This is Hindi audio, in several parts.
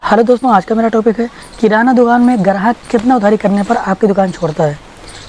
हेलो दोस्तों, आज का मेरा टॉपिक है किराना दुकान में ग्राहक कितना उधारी करने पर आपकी दुकान छोड़ता है।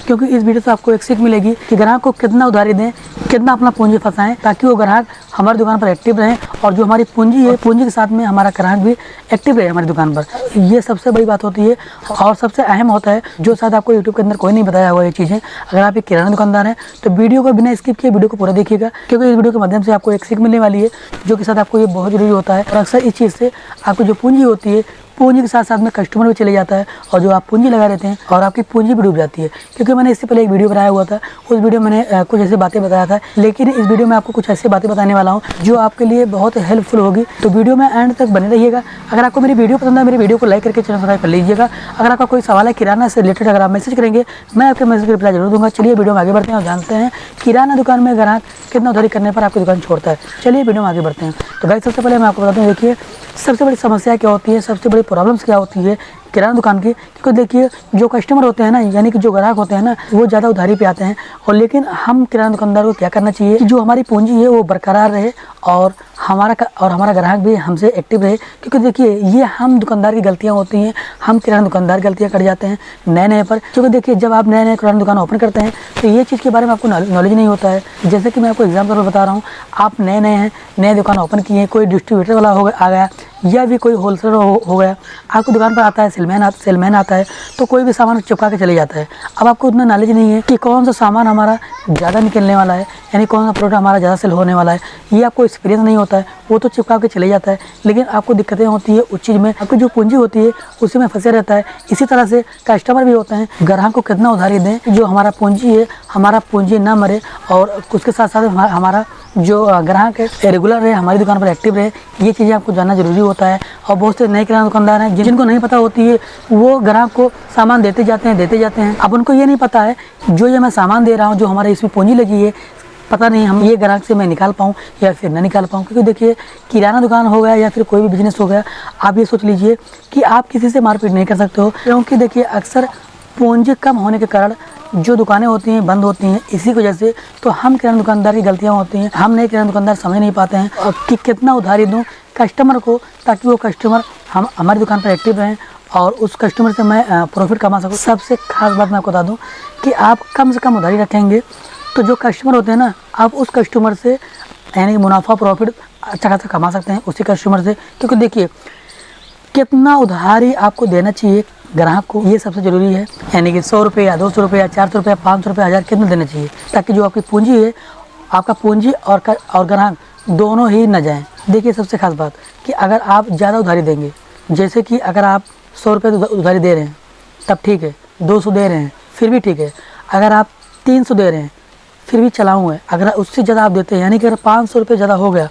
क्योंकि इस वीडियो से आपको एक सीख मिलेगी कि ग्राहक को कितना उधारी दें, कितना अपना पूंजी फंसाएं ताकि वो ग्राहक हमारी दुकान पर एक्टिव रहें और जो हमारी पूंजी है पूंजी के साथ में हमारा ग्राहक भी एक्टिव रहे हमारी दुकान पर। ये सबसे बड़ी बात होती है और सबसे अहम होता है जो शायद आपको यूट्यूब के अंदर कोई नहीं बताया हुआ ये चीज़ें। अगर आप एक किराना दुकानदार हैं तो वीडियो को बिना स्किप किए वीडियो को पूरा देखिएगा, क्योंकि इस वीडियो के माध्यम से आपको एक सीख मिलने वाली है जो कि शायद आपको ये बहुत ज़रूरी होता है। और अक्सर इस चीज़ से आपकी जो पूंजी होती है पूंजी के साथ साथ में कस्टमर भी चले जाता है और जो आप पूंजी लगा देते हैं और आपकी पूंजी भी डूब जाती है। क्योंकि मैंने इससे पहले एक वीडियो बनाया हुआ था, उस वीडियो में मैंने कुछ ऐसी बातें बताया था, लेकिन इस वीडियो में आपको कुछ ऐसी बातें बताने वाला हूं जो आपके लिए बहुत हेल्पफुल होगी। तो वीडियो में एंड तक बने रहिएगा। अगर आपको मेरी वीडियो पसंद है मेरी वीडियो को लाइक करके चैनल सब्सक्राइब कर लीजिएगा। अगर आपका कोई सवाल है किराना से रिलेटेड अगर आप मैसेज करेंगे मैं आपके मैसेज का रिप्लाई जरूर दूंगा। चलिए वीडियो में आगे बढ़ते हैं और जानते हैं किराना दुकान में ग्राहक कितना उधारी करने पर आपकी दुकान छोड़ता है। चलिए वीडियो में आगे बढ़ते हैं। तो गाइस, सबसे पहले मैं आपको बताता हूँ, देखिए सबसे बड़ी समस्या क्या होती है, सबसे बड़ी प्रॉब्लम्स क्या होती है किराना दुकान की। क्योंकि देखिए जो कस्टमर होते हैं ना, यानी कि जो ग्राहक होते हैं ना, वो ज़्यादा उधारी पे आते हैं। और लेकिन हम किराना दुकानदार को क्या करना चाहिए कि जो हमारी पूंजी है वो बरकरार रहे और हमारा ग्राहक भी हमसे एक्टिव रहे। क्योंकि देखिए ये हम दुकानदार की गलतियां होती हैं, हम किराना दुकानदार गलतियां कर जाते हैं नए पर। क्योंकि देखिए जब आप नए किराना दुकान ओपन करते हैं तो ये चीज़ के बारे में आपको नॉलेज नहीं होता है। जैसे कि मैं आपको एग्जाम्पल पर बता रहा हूँ, आप नए दुकान ओपन किए, कोई डिस्ट्रीब्यूटर वाला आ गया या भी कोई होलसेलर हो गया, आपको दुकान पर आता है, सेलमैन आता है, तो कोई भी सामान चिपका के चले जाता है। अब आपको उतना नॉलेज नहीं है कि कौन सा सामान हमारा ज़्यादा निकलने वाला है, यानी कौन सा प्रोडक्ट हमारा ज़्यादा सेल होने वाला है, ये आपको एक्सपीरियंस नहीं होता है। वो तो चिपका के चले जाता है, लेकिन आपको दिक्कतें होती है उस चीज़ में, आपकी जो पूंजी होती है उसी में फंसे रहता है। इसी तरह से कस्टमर भी होते हैं, ग्राहक को कितना उधारी दें जो हमारा पूंजी है, हमारा पूंजी ना मरे और उसके साथ साथ हमारा जो ग्राहक है रेगुलर रहे, हमारी दुकान पर एक्टिव रहे। ये चीज़ें आपको जानना जरूरी होता है। और बहुत से नए किराना दुकानदार हैं जिनको नहीं पता होती है, वो ग्राहक को सामान देते जाते हैं। अब उनको ये नहीं पता है जो ये मैं सामान दे रहा हूँ, जो हमारे इसमें पूंजी लगी है, पता नहीं हम ये ग्राहक से मैं निकाल पाऊँ या फिर ना निकाल पाऊँ। क्योंकि देखिए किराना दुकान हो गया या फिर कोई भी बिजनेस हो गया, आप ये सोच लीजिए कि आप किसी से मारपीट नहीं कर सकते हो। क्योंकि देखिए अक्सर पूंजी कम होने के कारण जो दुकानें होती हैं बंद होती हैं, इसी वजह से तो हम किराना दुकानदार की गलतियां होती हैं। हम नए किराना दुकानदार समझ नहीं पाते हैं कि कितना उधारी दूं कस्टमर को ताकि वो कस्टमर हमारी दुकान पर एक्टिव रहें और उस कस्टमर से मैं प्रॉफिट कमा सकूं। सबसे खास बात मैं आपको बता दूं कि आप कम से कम उधारी रखेंगे तो जो कस्टमर होते हैं ना, आप उस कस्टमर से यानी मुनाफा प्रॉफिट अच्छा खासा कमा सकते हैं उसी कस्टमर से। क्योंकि देखिए कितना उधारी आपको देना चाहिए ग्राहक को, ये सबसे ज़रूरी है। यानी कि 100 रुपये या 200 रुपये या 400 रुपये 500 रुपये 1000 कितना देना चाहिए ताकि जो आपकी पूंजी है, आपका पूंजी और ग्राहक दोनों ही न जाएं। देखिए सबसे खास बात कि अगर आप ज़्यादा उधारी देंगे, जैसे कि अगर आप 100 रुपये उधारी दे रहे हैं तब ठीक है, 200 दे रहे हैं फिर भी ठीक है, अगर आप 300 दे रहे हैं फिर भी चलाऊँ है। अगर उससे ज़्यादा आप देते हैं, यानी कि अगर 500 रुपये ज़्यादा हो गया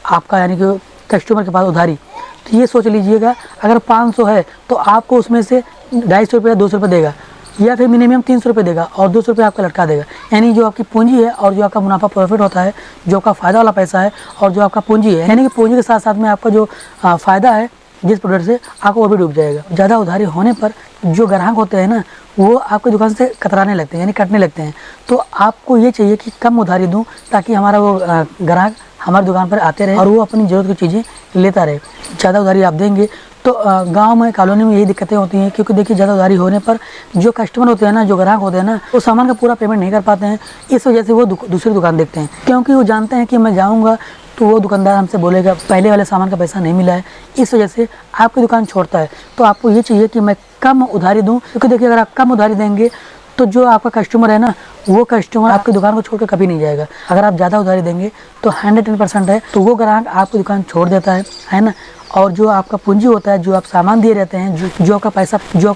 आपका, यानी कि कस्टमर के पास उधारी, तो ये सोच लीजिएगा अगर 500 है तो आपको उसमें से 250 रुपये 200 रुपये देगा या फिर मिनिमम 300 रुपये देगा और 200 रुपये आपका लटका देगा। यानी जो आपकी पूंजी है और जो आपका मुनाफा प्रॉफिट होता है, जो आपका फ़ायदा वाला पैसा है और जो आपका पूंजी है, यानी कि पूंजी के साथ साथ में आपका जो फ़ायदा है जिस प्रोडक्ट से, आपको वो भी डूब जाएगा। ज़्यादा उधारी होने पर जो ग्राहक होते हैं ना, वो आपकी दुकान से कतराने लगते हैं, यानी कटने लगते हैं। तो आपको ये चाहिए कि कम उधारी दूँ ताकि हमारा वो ग्राहक हमारी दुकान पर आते रहे और वो अपनी ज़रूरत की चीज़ें लेता रहे। ज़्यादा उधारी आप देंगे तो गांव में कॉलोनी में यही दिक्कतें होती हैं। क्योंकि देखिए ज़्यादा उधारी होने पर जो कस्टमर होते हैं ना, जो ग्राहक होते हैं ना, वो सामान का पूरा पेमेंट नहीं कर पाते हैं। इस वजह से वो दूसरी दुकान देखते हैं, क्योंकि वो जानते हैं कि मैं जाऊँगा तो वो दुकानदार हमसे बोलेगा पहले वाले सामान का पैसा नहीं मिला है। इस वजह से आपकी दुकान छोड़ता है। तो आपको ये चाहिए कि मैं कम उधारी दूँ, क्योंकि देखिए अगर आप कम उधारी देंगे तो जो आपका कस्टमर है ना, वो कस्टमर आपकी दुकान को छोड़कर कभी नहीं जाएगा। अगर आप ज़्यादा उधारी देंगे तो 110% है तो वो ग्राहक आपकी दुकान छोड़ देता है ना। और जो आपका पूंजी होता है, जो आप सामान दिए रहते हैं, जो आपका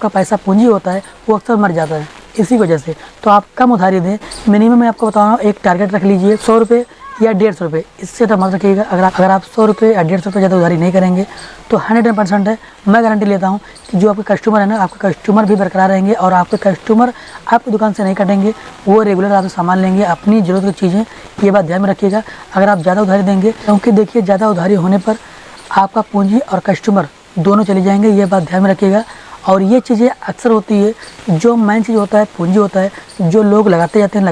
पैसा पूंजी होता है, वो अक्सर मर जाता है इसी वजह से। तो आप कम उधारी दें। मिनिमम मैं आपको बता रहा हूँ, एक टारगेट रख लीजिए 100 रुपये या 150 रुपये, इससे तो मत रखिएगा। अगर आप 100 रुपये या 150 रुपये ज़्यादा उधारी नहीं करेंगे तो 110% है, मैं गारंटी लेता हूँ कि जो आपके कस्टमर है ना, आपके कस्टमर भी बरकरार रहेंगे और आपके कस्टमर आपकी दुकान से नहीं कटेंगे, वो रेगुलर आपसे सामान लेंगे, अपनी ज़रूरत की चीज़ें। ये बात ध्यान में रखिएगा अगर आप ज़्यादा उधारी देंगे, क्योंकि देखिए ज़्यादा उधारी होने पर आपका पूंजी और कस्टमर दोनों चले जाएंगे, ये बात ध्यान में रखिएगा। और ये चीज़ें अक्सर होती है, जो मेन चीज़ होता है पूंजी होता है, जो लोग लगाते जाते हैं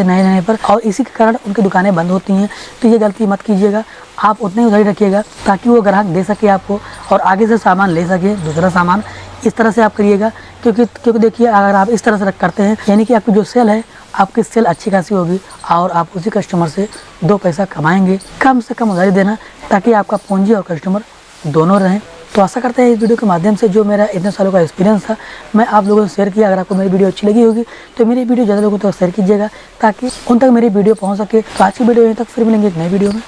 नए नए पर, और इसी के कारण उनकी दुकानें बंद होती हैं। तो ये गलती मत कीजिएगा, आप उतनी उधारी रखिएगा ताकि वो ग्राहक दे सके आपको और आगे से सामान ले सके, दूसरा सामान। इस तरह से आप करिएगा, क्योंकि देखिए अगर आप इस तरह से करते हैं यानी कि आपकी जो सेल है, आपकी सेल अच्छी खासी होगी और आप उसी कस्टमर से 2 पैसा कमाएंगे। कम से कम उधारी देना ताकि आपका पूंजी और कस्टमर दोनों रहें। तो आशा करते हैं इस वीडियो के माध्यम से जो मेरा इतने सालों का एक्सपीरियंस था मैं आप लोगों से शेयर किया। अगर आपको मेरी वीडियो अच्छी लगी होगी तो मेरी वीडियो ज़्यादा लोगों तक शेयर कीजिएगा ताकि उन तक मेरी वीडियो पहुंच सके। तो आज की वीडियो यहीं तक, फिर मिलेंगे एक नई वीडियो में।